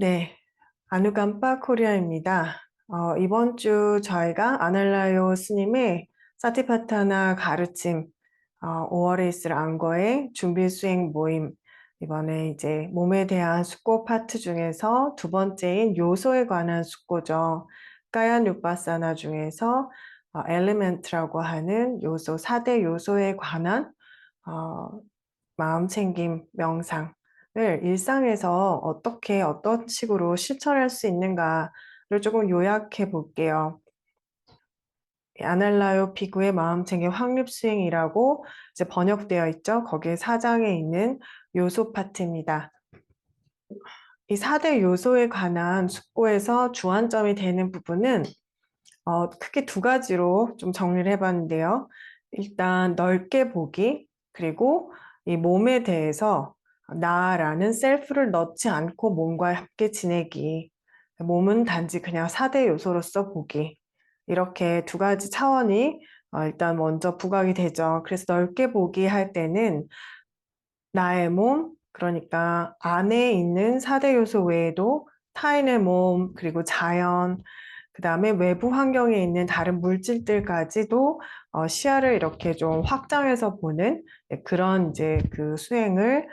네, 아누감빠 코리아입니다. 이번 주 저희가 아날라요 스님의 사티파타나 가르침, 5월에 있을 안거의 준비 수행 모임, 이번에 이제 몸에 대한 숙고 파트 중에서 두 번째인 요소에 관한 숙고죠. 까얀 유파사나 중에서 엘리멘트라고 하는 요소, 4대 요소에 관한 어, 마음챙김 명상을 일상에서 어떻게 어떤 식으로 실천할 수 있는가를 조금 요약해 볼게요. 아날라요 피구의 마음챙김 확립수행이라고 이제 번역되어 있죠. 거기에 4장에 있는 요소 파트입니다. 이 4대 요소에 관한 숙고에서 주안점이 되는 부분은 크게 두 가지로 좀 정리를 해봤는데요. 일단 넓게 보기, 그리고 이 몸에 대해서 나라는 셀프를 넣지 않고 몸과 함께 지내기. 몸은 단지 그냥 4대 요소로서 보기. 이렇게 두 가지 차원이 일단 먼저 부각이 되죠. 그래서 넓게 보기 할 때는 나의 몸, 그러니까 안에 있는 4대 요소 외에도 타인의 몸, 그리고 자연, 그 다음에 외부 환경에 있는 다른 물질들까지도 시야를 이렇게 좀 확장해서 보는 그런 이제 그 수행을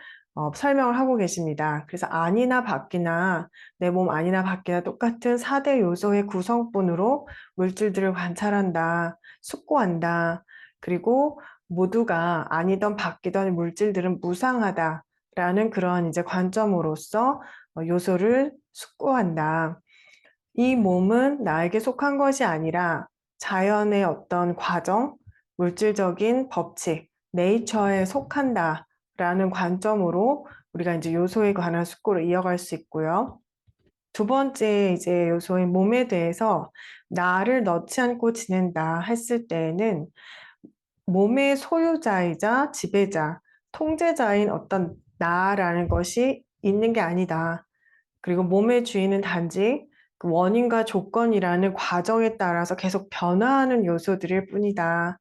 설명을 하고 계십니다. 그래서 안이나 밖이나 내 몸 안이나 밖이나 똑같은 4대 요소의 구성분으로 물질들을 관찰한다, 숙고한다. 그리고 모두가 아니던 밖이던 물질들은 무상하다라는 그런 이제 관점으로서 요소를 숙고한다. 이 몸은 나에게 속한 것이 아니라 자연의 어떤 과정, 물질적인 법칙, 네이처에 속한다라는 관점으로 우리가 이제 요소에 관한 숙고를 이어갈 수 있고요. 두 번째 이제 요소인 몸에 대해서 나를 넣지 않고 지낸다 했을 때에는 몸의 소유자이자 지배자, 통제자인 어떤 나라는 것이 있는 게 아니다. 그리고 몸의 주인은 단지 그 원인과 조건이라는 과정에 따라서 계속 변화하는 요소들일 뿐이다.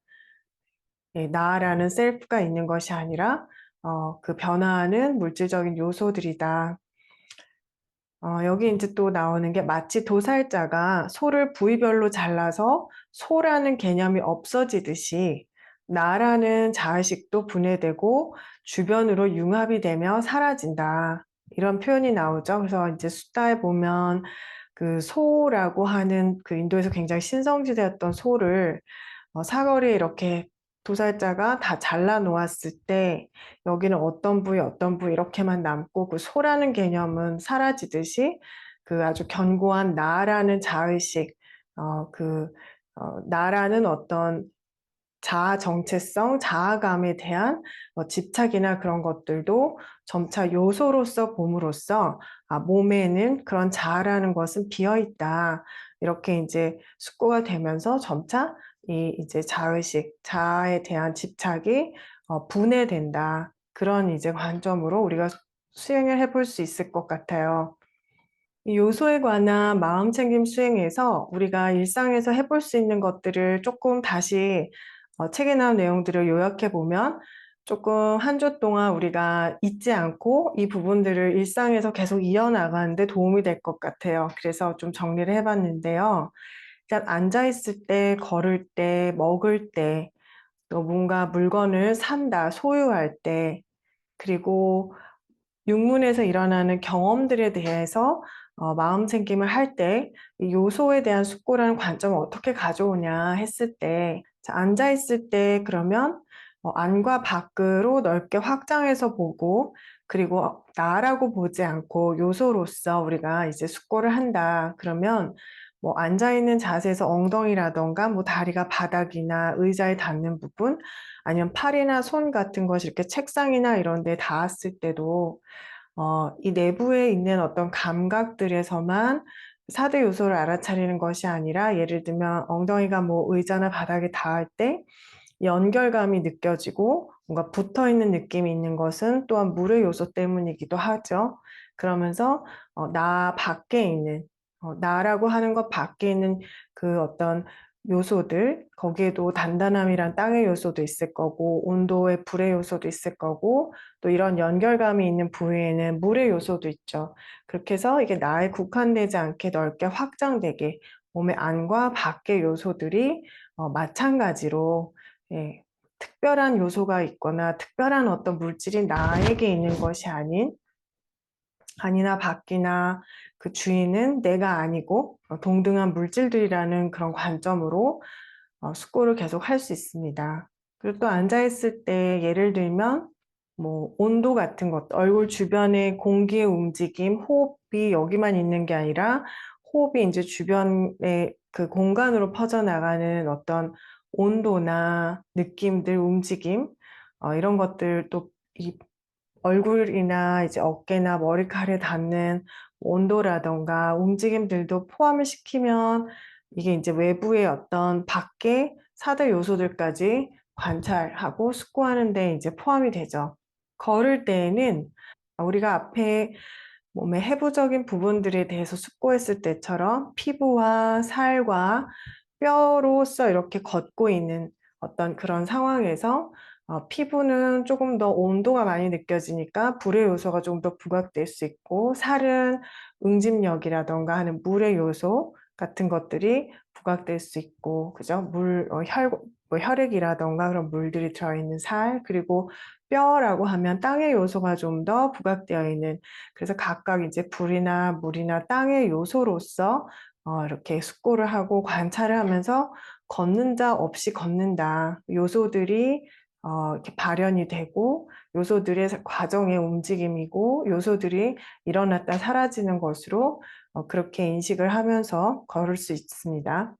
예, 나라는 셀프가 있는 것이 아니라 그 변화하는 물질적인 요소들이다. 여기 이제 또 나오는 게 마치 도살자가 소를 부위별로 잘라서 소라는 개념이 없어지듯이 나라는 자의식도 분해되고 주변으로 융합이 되며 사라진다. 이런 표현이 나오죠. 그래서 이제 숫다에 보면 그 소라고 하는 그 인도에서 굉장히 신성지대였던 소를 사거리에 이렇게 도살자가 다 잘라 놓았을 때 여기는 어떤 부위 이렇게만 남고 그 소라는 개념은 사라지듯이 그 아주 견고한 나라는 자의식, 나라는 어떤 자아 정체성, 자아감에 대한 집착이나 그런 것들도 점차 요소로서 봄으로써 몸에는 그런 자아라는 것은 비어 있다. 이렇게 이제 숙고가 되면서 점차 이 이제 자의식, 자아에 대한 집착이 분해된다. 그런 이제 관점으로 우리가 수행을 해볼 수 있을 것 같아요. 이 요소에 관한 마음챙김 수행에서 우리가 일상에서 해볼 수 있는 것들을 조금 다시 책에 나온 내용들을 요약해 보면 조금 한 주 동안 우리가 잊지 않고 이 부분들을 일상에서 계속 이어나가는 데 도움이 될 것 같아요. 그래서 좀 정리를 해봤는데요. 일단 앉아있을 때, 걸을 때, 먹을 때, 또 뭔가 물건을 산다, 소유할 때, 그리고 육문에서 일어나는 경험들에 대해서 마음챙김을 할 때 이 요소에 대한 숙고라는 관점을 어떻게 가져오냐 했을 때 자, 앉아있을 때 그러면 안과 밖으로 넓게 확장해서 보고 그리고 나라고 보지 않고 요소로서 우리가 이제 숙고를 한다. 그러면 뭐 앉아있는 자세에서 엉덩이라던가 뭐 다리가 바닥이나 의자에 닿는 부분 아니면 팔이나 손 같은 것이 이렇게 책상이나 이런 데 닿았을 때도 이 내부에 있는 어떤 감각들에서만 4대 요소를 알아차리는 것이 아니라 예를 들면 엉덩이가 뭐 의자나 바닥에 닿을 때 연결감이 느껴지고 뭔가 붙어 있는 느낌이 있는 것은 또한 물의 요소 때문이기도 하죠. 그러면서 나 밖에 있는 나라고 하는 것 밖에 있는 그 어떤 요소들, 거기에도 단단함이란 땅의 요소도 있을 거고, 온도의 불의 요소도 있을 거고, 또 이런 연결감이 있는 부위에는 물의 요소도 있죠. 그렇게 해서 이게 나에 국한되지 않게 넓게 확장되게 몸의 안과 밖의 요소들이 마찬가지로 예, 특별한 요소가 있거나 특별한 어떤 물질이 나에게 있는 것이 아닌 안이나 밖이나 그 주인은 내가 아니고 동등한 물질들이라는 그런 관점으로 숙고를 계속 할 수 있습니다. 그리고 또 앉아있을 때 예를 들면 뭐 온도 같은 것, 얼굴 주변의 공기의 움직임, 호흡이 여기만 있는 게 아니라 호흡이 이제 주변의 그 공간으로 퍼져나가는 어떤 온도나 느낌들, 움직임, 이런 것들 또이 얼굴이나 이제 어깨나 머리카락에 닿는 온도라던가 움직임들도 포함을 시키면 이게 이제 외부의 어떤 밖의 사대 요소들까지 관찰하고 숙고하는 데 이제 포함이 되죠. 걸을 때에는 우리가 앞에 몸의 해부적인 부분들에 대해서 숙고했을 때처럼 피부와 살과 뼈로서 이렇게 걷고 있는 어떤 그런 상황에서 피부는 조금 더 온도가 많이 느껴지니까 불의 요소가 조금 더 부각될 수 있고 살은 응집력이라던가 하는 물의 요소 같은 것들이 부각될 수 있고 그죠? 뭐 혈액이라던가 그런 물들이 들어있는 살 그리고 뼈라고 하면 땅의 요소가 좀 더 부각되어 있는 그래서 각각 이제 불이나 물이나 땅의 요소로서 이렇게 숙고를 하고 관찰을 하면서 걷는 자 없이 걷는다. 요소들이 이렇게 발현이 되고 요소들의 과정의 움직임이고 요소들이 일어났다 사라지는 것으로 그렇게 인식을 하면서 걸을 수 있습니다.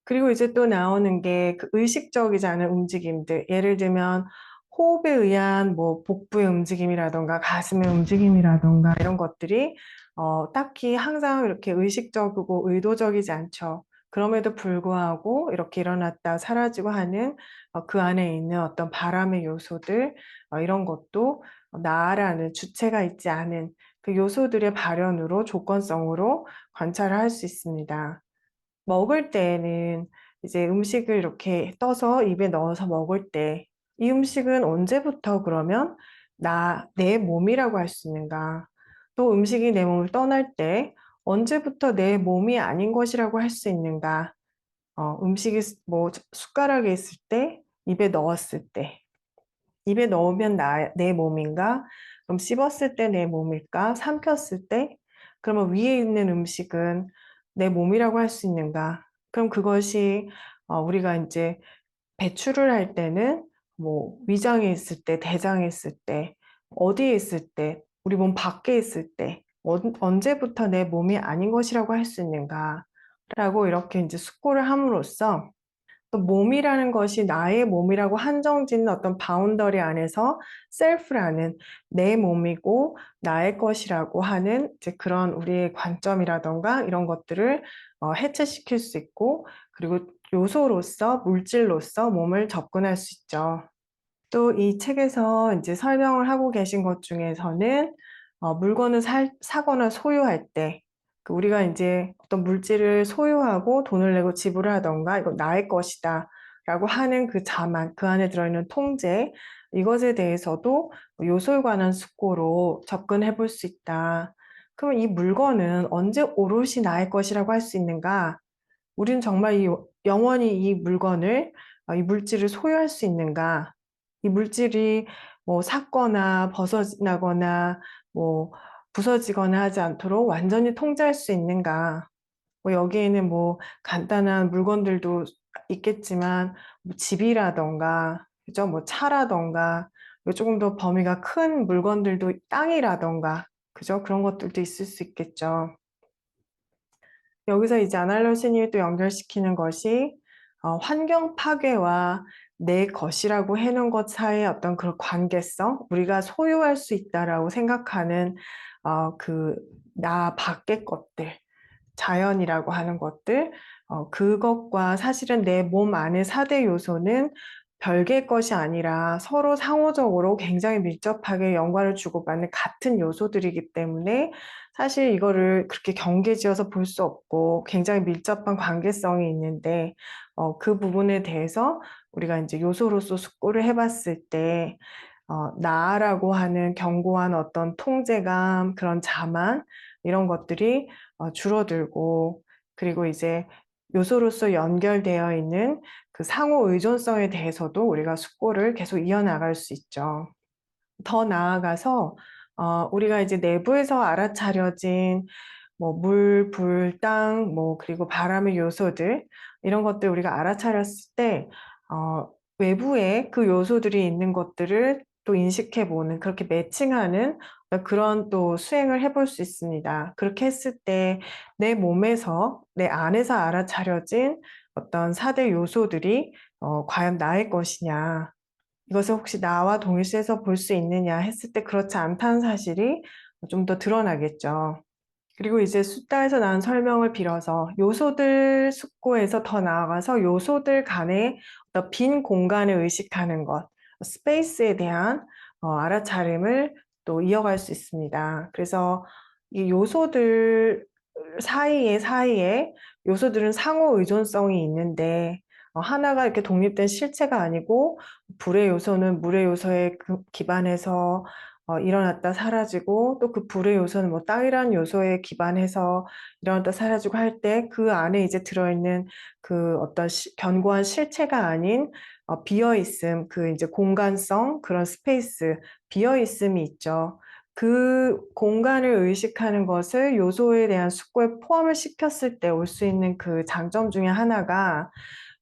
그리고 이제 또 나오는 게 그 의식적이지 않은 움직임들. 예를 들면 호흡에 의한 뭐 복부의 움직임이라던가 가슴의 움직임이라던가 이런 것들이 딱히 항상 이렇게 의식적이고 의도적이지 않죠. 그럼에도 불구하고 이렇게 일어났다 사라지고 하는 그 안에 있는 어떤 바람의 요소들 이런 것도 나라는 주체가 있지 않은 그 요소들의 발현으로 조건성으로 관찰을 할 수 있습니다. 먹을 때에는 이제 음식을 이렇게 떠서 입에 넣어서 먹을 때, 이 음식은 언제부터 그러면 내 몸이라고 할 수 있는가? 또 음식이 내 몸을 떠날 때, 언제부터 내 몸이 아닌 것이라고 할 수 있는가? 음식이 뭐 숟가락에 있을 때, 입에 넣었을 때, 입에 넣으면 내 몸인가? 그럼 씹었을 때 내 몸일까? 삼켰을 때? 그러면 위에 있는 음식은 내 몸이라고 할 수 있는가? 그럼 그것이 우리가 이제 배출을 할 때는 뭐 위장에 있을 때, 대장에 있을 때, 어디에 있을 때, 우리 몸 밖에 있을 때, 언제부터 내 몸이 아닌 것이라고 할 수 있는가? 라고 이렇게 이제 숙고를 함으로써 또 몸이라는 것이 나의 몸이라고 한정짓는 어떤 바운더리 안에서 셀프라는 내 몸이고 나의 것이라고 하는 이제 그런 우리의 관점이라던가 이런 것들을 해체시킬 수 있고 그리고 요소로서 물질로서 몸을 접근할 수 있죠. 또 이 책에서 이제 설명을 하고 계신 것 중에서는 물건을 사거나 소유할 때, 그 우리가 이제 어떤 물질을 소유하고 돈을 내고 지불을 하던가, 이거 나의 것이다. 라고 하는 그 자만, 그 안에 들어있는 통제, 이것에 대해서도 요소에 관한 숙고로 접근해 볼 수 있다. 그러면 이 물건은 언제 오롯이 나의 것이라고 할 수 있는가? 우리는 정말 영원히 이 물건을, 이 물질을 소유할 수 있는가? 이 물질이 뭐 삭거나 벗어나거나 뭐 부서지거나 하지 않도록 완전히 통제할 수 있는가? 뭐 여기에는 뭐 간단한 물건들도 있겠지만 뭐 집이라던가 그죠? 뭐 차라던가 조금 더 범위가 큰 물건들도 땅이라던가 그죠? 그런 것들도 있을 수 있겠죠. 여기서 이제 아날로시님이 또 연결시키는 것이 환경 파괴와 내 것이라고 해놓은 것 사이의 어떤 그런 관계성, 우리가 소유할 수 있다라고 생각하는 그 나 밖의 것들, 자연이라고 하는 것들, 그것과 사실은 내 몸 안의 4대 요소는 별개의 것이 아니라 서로 상호적으로 굉장히 밀접하게 연관을 주고받는 같은 요소들이기 때문에 사실 이거를 그렇게 경계지어서 볼 수 없고 굉장히 밀접한 관계성이 있는데 그 부분에 대해서 우리가 이제 요소로서 숙고를 해봤을 때 나라고 하는 견고한 어떤 통제감, 그런 자만 이런 것들이 줄어들고 그리고 이제 요소로서 연결되어 있는 그 상호 의존성에 대해서도 우리가 숙고를 계속 이어나갈 수 있죠. 더 나아가서 우리가 이제 내부에서 알아차려진 뭐 물, 불, 땅, 뭐 그리고 바람의 요소들 이런 것들 우리가 알아차렸을 때 외부에 그 요소들이 있는 것들을 또 인식해보는 그렇게 매칭하는 그런 또 수행을 해볼 수 있습니다. 그렇게 했을 때 내 몸에서 내 안에서 알아차려진 어떤 4대 요소들이 과연 나의 것이냐 이것을 혹시 나와 동일시해서 볼 수 있느냐 했을 때 그렇지 않다는 사실이 좀 더 드러나겠죠. 그리고 이제 숫자에서 나온 설명을 빌어서 요소들 숙고에서 더 나아가서 요소들 간의 어떤 빈 공간을 의식하는 것, 스페이스에 대한 알아차림을 또 이어갈 수 있습니다. 그래서 이 요소들 사이에 요소들은 상호 의존성이 있는데 하나가 이렇게 독립된 실체가 아니고 불의 요소는 물의 요소에 기반해서 일어났다 사라지고 또 그 불의 요소는 뭐 땅이라는 요소에 기반해서 일어났다 사라지고 할 때 그 안에 이제 들어있는 그 어떤 견고한 실체가 아닌 비어있음, 그 이제 공간성, 그런 스페이스, 비어있음이 있죠. 그 공간을 의식하는 것을 요소에 대한 숙고에 포함을 시켰을 때 올 수 있는 그 장점 중에 하나가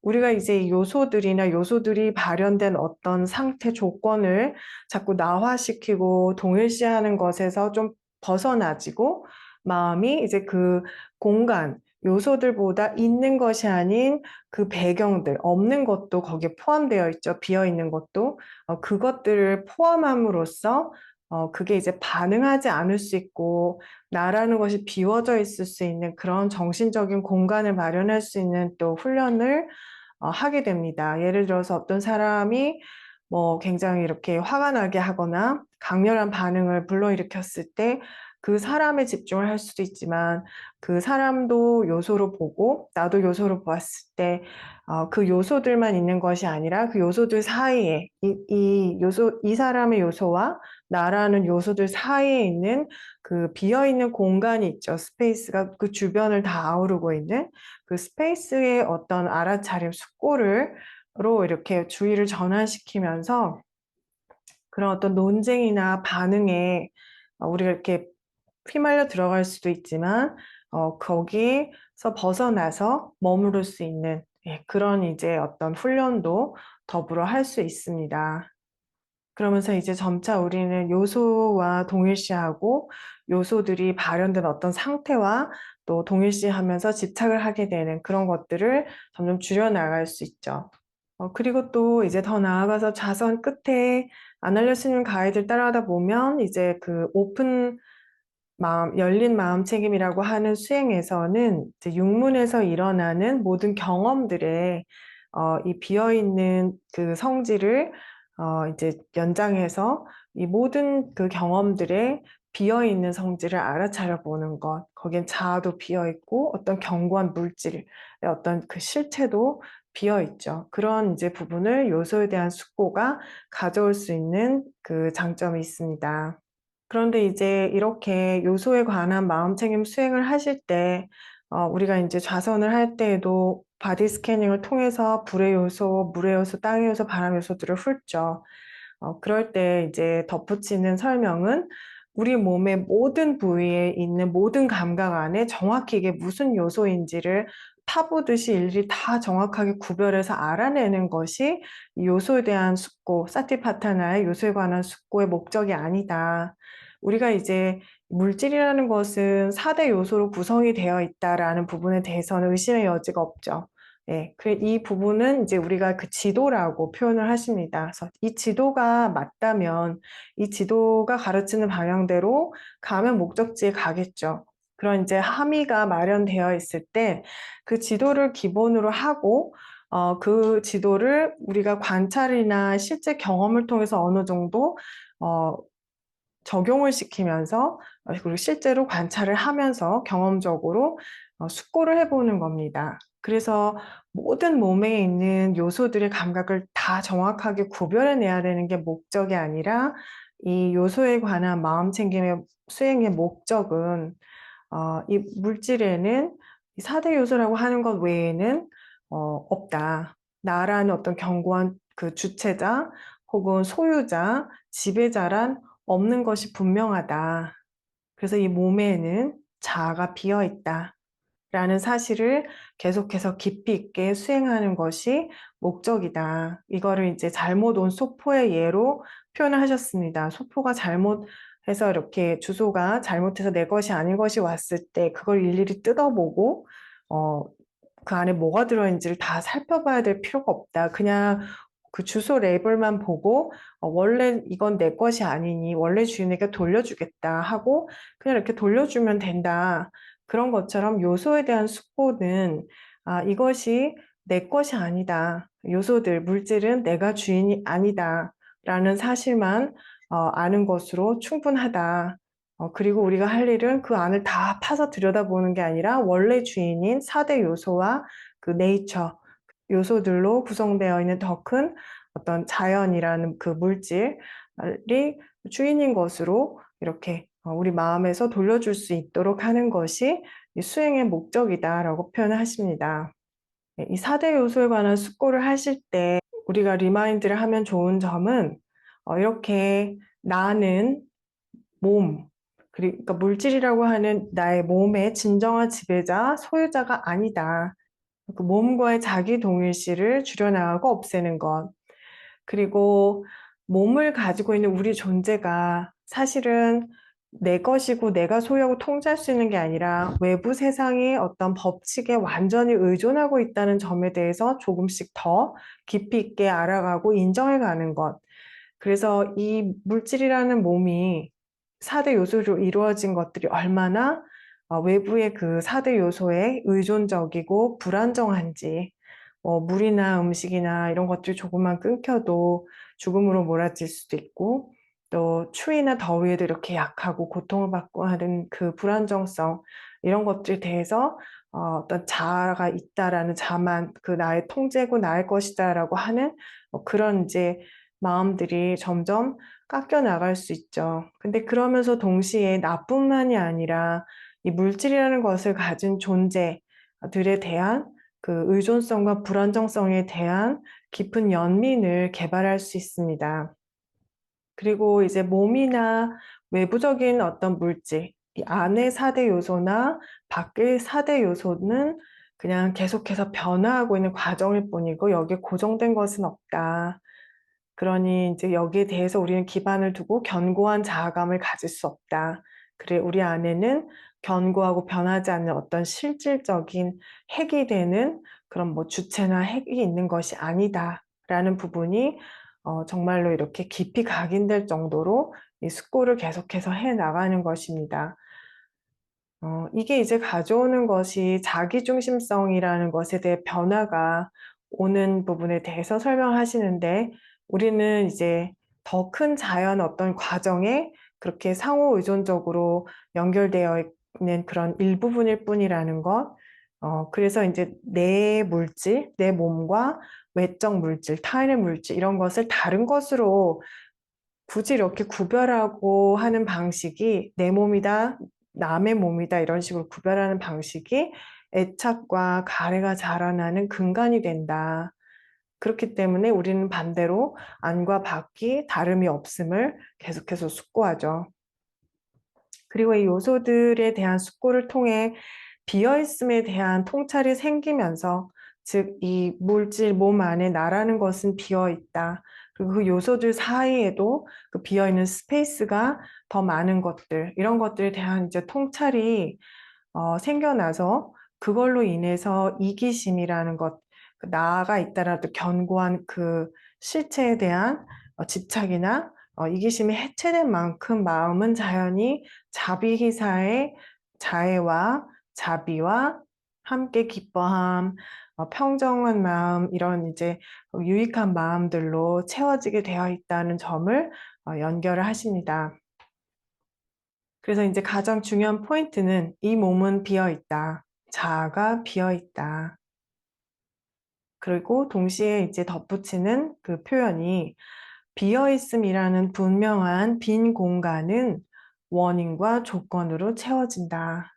우리가 이제 이 요소들이나 요소들이 발현된 어떤 상태 조건을 자꾸 나화시키고 동일시하는 것에서 좀 벗어나지고 마음이 이제 그 공간, 요소들보다 있는 것이 아닌 그 배경들, 없는 것도 거기에 포함되어 있죠. 비어 있는 것도. 그것들을 포함함으로써 그게 이제 반응하지 않을 수 있고 나라는 것이 비워져 있을 수 있는 그런 정신적인 공간을 마련할 수 있는 또 훈련을 하게 됩니다. 예를 들어서 어떤 사람이 뭐 굉장히 이렇게 화가 나게 하거나 강렬한 반응을 불러일으켰을 때 그 사람에 집중을 할 수도 있지만 그 사람도 요소로 보고 나도 요소로 보았을 때 그 요소들만 있는 것이 아니라 그 요소들 사이에 이 사람의 요소와 나라는 요소들 사이에 있는 그 비어있는 공간이 있죠. 스페이스가 그 주변을 다 아우르고 있는 그 스페이스의 어떤 알아차림, 숙고로 이렇게 주의를 전환시키면서 그런 어떤 논쟁이나 반응에 우리가 이렇게 휘말려 들어갈 수도 있지만 거기서 벗어나서 머무를 수 있는 그런 이제 어떤 훈련도 더불어 할 수 있습니다. 그러면서 이제 점차 우리는 요소와 동일시하고 요소들이 발현된 어떤 상태와 또 동일시하면서 집착을 하게 되는 그런 것들을 점점 줄여나갈 수 있죠. 그리고 또 이제 더 나아가서 자선 끝에 안 알려주는 가이드를 따라가다 보면 이제 그 오픈 마음, 열린 마음 책임이라고 하는 수행에서는 이제 육문에서 일어나는 모든 경험들에 이 비어있는 그 성질을 이제 연장해서 이 모든 그 경험들의 비어있는 성질을 알아차려 보는 것. 거기엔 자아도 비어있고 어떤 견고한 물질의 어떤 그 실체도 비어있죠. 그런 이제 부분을 요소에 대한 숙고가 가져올 수 있는 그 장점이 있습니다. 그런데 이제 이렇게 요소에 관한 마음챙김 수행을 하실 때, 우리가 이제 좌선을 할 때에도 바디 스캐닝을 통해서 불의 요소, 물의 요소, 땅의 요소, 바람 요소들을 훑죠. 그럴 때 이제 덧붙이는 설명은 우리 몸의 모든 부위에 있는 모든 감각 안에 정확히 이게 무슨 요소인지를 타보듯이 일일이 다 정확하게 구별해서 알아내는 것이 이 요소에 대한 숙고, 사티파타나의 요소에 관한 숙고의 목적이 아니다. 우리가 이제 물질이라는 것은 4대 요소로 구성이 되어 있다라는 부분에 대해서는 의심의 여지가 없죠. 예, 이 부분은 이제 우리가 그 지도라고 표현을 하십니다. 그래서 이 지도가 맞다면 이 지도가 가르치는 방향대로 가면 목적지에 가겠죠. 그런 이제 함의가 마련되어 있을 때 그 지도를 기본으로 하고 그 지도를 우리가 관찰이나 실제 경험을 통해서 어느 정도 어, 적용을 시키면서 그리고 실제로 관찰을 하면서 경험적으로 숙고를 해보는 겁니다. 그래서 모든 몸에 있는 요소들의 감각을 다 정확하게 구별해내야 되는 게 목적이 아니라 이 요소에 관한 마음챙김의 수행의 목적은 이 물질에는 이 4대 요소라고 하는 것 외에는 없다. 나라는 어떤 견고한 그 주체자 혹은 소유자, 지배자란 없는 것이 분명하다. 그래서 이 몸에는 자아가 비어 있다. 라는 사실을 계속해서 깊이 있게 수행하는 것이 목적이다. 이거를 이제 잘못 온 소포의 예로 표현을 하셨습니다. 소포가 잘못해서 이렇게 주소가 잘못해서 내 것이 아닌 것이 왔을 때 그걸 일일이 뜯어보고 어, 그 안에 뭐가 들어있는지를 다 살펴봐야 될 필요가 없다. 그냥 그 주소 레이블만 보고 원래 이건 내 것이 아니니 원래 주인에게 돌려주겠다 하고 그냥 이렇게 돌려주면 된다. 그런 것처럼 요소에 대한 숙고는 이것이 내 것이 아니다. 요소들, 물질은 내가 주인이 아니다. 라는 사실만 아는 것으로 충분하다. 그리고 우리가 할 일은 그 안을 다 파서 들여다보는 게 아니라 원래 주인인 4대 요소와 그 네이처 요소들로 구성되어 있는 더 큰 어떤 자연이라는 그 물질이 주인인 것으로 이렇게 우리 마음에서 돌려줄 수 있도록 하는 것이 이 수행의 목적이다라고 표현을 하십니다. 이 4대 요소에 관한 숙고를 하실 때 우리가 리마인드를 하면 좋은 점은 이렇게 나는 몸, 그러니까 물질이라고 하는 나의 몸의 진정한 지배자, 소유자가 아니다. 그 몸과의 자기 동일시를 줄여나가고 없애는 것. 그리고 몸을 가지고 있는 우리 존재가 사실은 내 것이고 내가 소유하고 통제할 수 있는 게 아니라 외부 세상의 어떤 법칙에 완전히 의존하고 있다는 점에 대해서 조금씩 더 깊이 있게 알아가고 인정해 가는 것. 그래서 이 물질이라는 몸이 4대 요소로 이루어진 것들이 얼마나 외부의 그 4대 요소에 의존적이고 불안정한지, 물이나 음식이나 이런 것들이 조금만 끊겨도 죽음으로 몰아칠 수도 있고, 또 추위나 더위에도 이렇게 약하고 고통을 받고 하는 그 불안정성, 이런 것들에 대해서 어떤 자아가 있다라는 자만 그 나의 통제고 나의 것이다라고 하는 그런 이제 마음들이 점점 깎여 나갈 수 있죠. 근데 그러면서 동시에 나뿐만이 아니라 이 물질이라는 것을 가진 존재들에 대한 그 의존성과 불안정성에 대한 깊은 연민을 개발할 수 있습니다. 그리고 이제 몸이나 외부적인 어떤 물질, 이 안의 4대 요소나 밖의 4대 요소는 그냥 계속해서 변화하고 있는 과정일 뿐이고 여기에 고정된 것은 없다. 그러니 이제 여기에 대해서 우리는 기반을 두고 견고한 자아감을 가질 수 없다. 그래, 우리 안에는 견고하고 변하지 않는 어떤 실질적인 핵이 되는 그런 뭐 주체나 핵이 있는 것이 아니다. 라는 부분이 정말로 이렇게 깊이 각인될 정도로 이 숙고를 계속해서 해 나가는 것입니다. 이게 이제 가져오는 것이 자기중심성이라는 것에 대해 변화가 오는 부분에 대해서 설명하시는데 우리는 이제 더 큰 자연 어떤 과정에 그렇게 상호 의존적으로 연결되어 있는 그런 일부분일 뿐이라는 것. 그래서 이제 내 물질, 내 몸과 외적 물질, 타인의 물질 이런 것을 다른 것으로 굳이 이렇게 구별하고 하는 방식이 내 몸이다, 남의 몸이다 이런 식으로 구별하는 방식이 애착과 가래가 자라나는 근간이 된다. 그렇기 때문에 우리는 반대로 안과 밖이 다름이 없음을 계속해서 숙고하죠. 그리고 이 요소들에 대한 숙고를 통해 비어있음에 대한 통찰이 생기면서 즉 이 물질 몸 안에 나라는 것은 비어있다. 그리고 그 요소들 사이에도 그 비어있는 스페이스가 더 많은 것들 이런 것들에 대한 이제 통찰이 생겨나서 그걸로 인해서 이기심이라는 것, 그 나가 있다라도 견고한 그 실체에 대한 집착이나 이기심이 해체된 만큼 마음은 자연히 자비희사의 자애와 자비와 함께 기뻐함, 평정한 마음, 이런 이제 유익한 마음들로 채워지게 되어 있다는 점을 연결을 하십니다. 그래서 이제 가장 중요한 포인트는 이 몸은 비어 있다. 자아가 비어 있다. 그리고 동시에 이제 덧붙이는 그 표현이 비어 있음이라는 분명한 빈 공간은 원인과 조건으로 채워진다.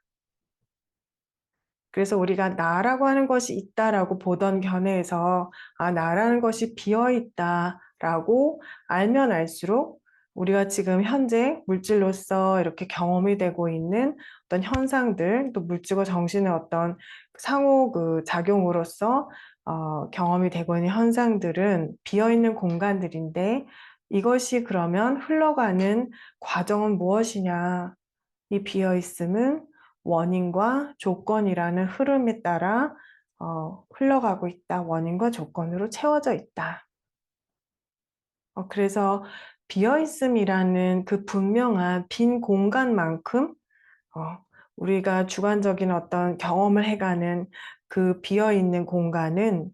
그래서 우리가 나라고 하는 것이 있다라고 보던 견해에서 나라는 것이 비어 있다라고 알면 알수록 우리가 지금 현재 물질로서 이렇게 경험이 되고 있는 어떤 현상들, 또 물질과 정신의 어떤 상호 그 작용으로서 경험이 되고 있는 현상들은 비어 있는 공간들인데, 이것이 그러면 흘러가는 과정은 무엇이냐? 이 비어 있음은 원인과 조건이라는 흐름에 따라 흘러가고 있다. 원인과 조건으로 채워져 있다. 그래서 비어 있음이라는 그 분명한 빈 공간만큼 우리가 주관적인 어떤 경험을 해가는 그 비어 있는 공간은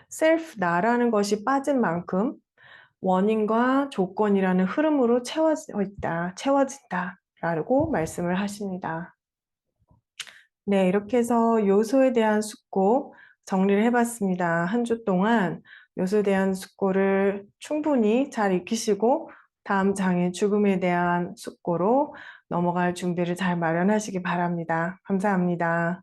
셀프 나라는 것이 빠진 만큼 원인과 조건이라는 흐름으로 채워져 있다, 채워진다 라고 말씀을 하십니다. 네, 이렇게 해서 요소에 대한 숙고 정리를 해봤습니다. 한 주 동안 요소에 대한 숙고를 충분히 잘 익히시고 다음 장인 죽음에 대한 숙고로 넘어갈 준비를 잘 마련하시기 바랍니다. 감사합니다.